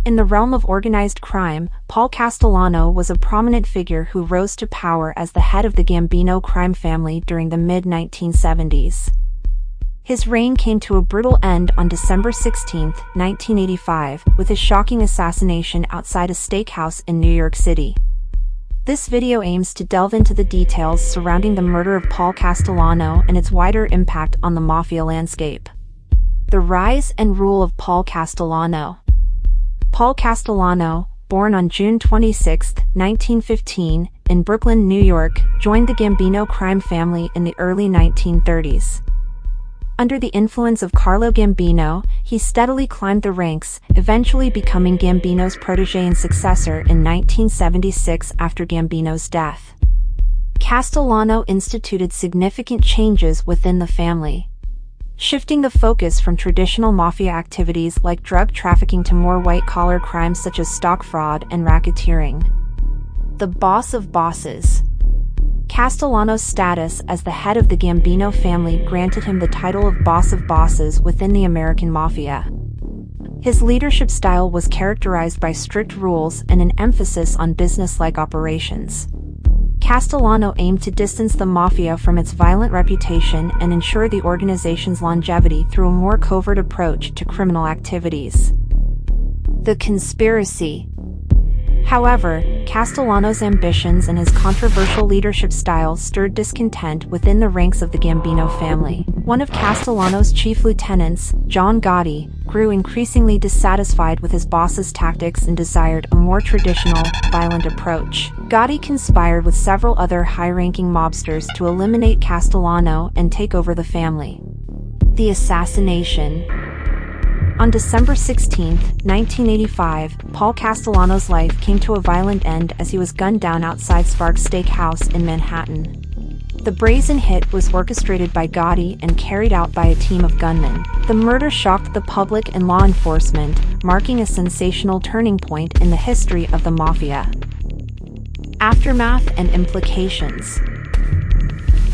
In the realm of organized crime, Paul Castellano was a prominent figure who rose to power as the head of the Gambino crime family during the mid-1970s. His reign came to a brutal end on December 16, 1985, with his shocking assassination outside a steakhouse in New York City. This video aims to delve into the details surrounding the murder of Paul Castellano and its wider impact on the Mafia landscape. The rise and rule of Paul Castellano. Paul Castellano, born on June 26, 1915, in Brooklyn, New York, joined the Gambino crime family in the early 1930s. Under the influence of Carlo Gambino, he steadily climbed the ranks, eventually becoming Gambino's protege and successor in 1976 after Gambino's death. Castellano instituted significant changes within the family, shifting the focus from traditional mafia activities like drug trafficking to more white-collar crimes such as stock fraud and racketeering. The boss of bosses. Castellano's status as the head of the Gambino family granted him the title of boss of bosses within the American Mafia. His leadership style was characterized by strict rules and an emphasis on business-like operations. Castellano aimed to distance the Mafia from its violent reputation and ensure the organization's longevity through a more covert approach to criminal activities. The conspiracy. However, Castellano's ambitions and his controversial leadership style stirred discontent within the ranks of the Gambino family. One of Castellano's chief lieutenants, John Gotti, grew increasingly dissatisfied with his boss's tactics and desired a more traditional, violent approach. Gotti conspired with several other high-ranking mobsters to eliminate Castellano and take over the family. The assassination. On December 16, 1985, Paul Castellano's life came to a violent end as he was gunned down outside Sparks Steakhouse in Manhattan. The brazen hit was orchestrated by Gotti and carried out by a team of gunmen. The murder shocked the public and law enforcement, marking a sensational turning point in the history of the Mafia. Aftermath and implications.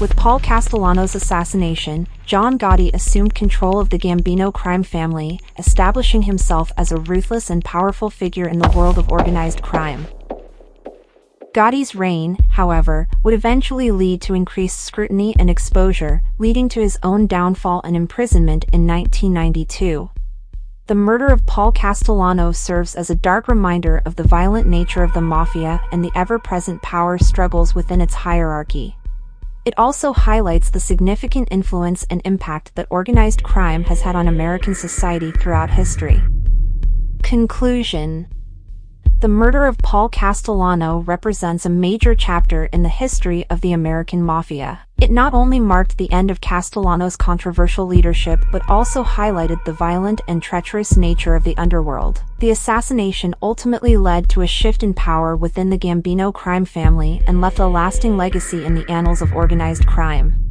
With Paul Castellano's assassination, John Gotti assumed control of the Gambino crime family, establishing himself as a ruthless and powerful figure in the world of organized crime. Gotti's reign, however, would eventually lead to increased scrutiny and exposure, leading to his own downfall and imprisonment in 1992. The murder of Paul Castellano serves as a dark reminder of the violent nature of the Mafia and the ever-present power struggles within its hierarchy. It also highlights the significant influence and impact that organized crime has had on American society throughout history. Conclusion. The murder of Paul Castellano represents a major chapter in the history of the American Mafia. It not only marked the end of Castellano's controversial leadership but also highlighted the violent and treacherous nature of the underworld. The assassination ultimately led to a shift in power within the Gambino crime family and left a lasting legacy in the annals of organized crime.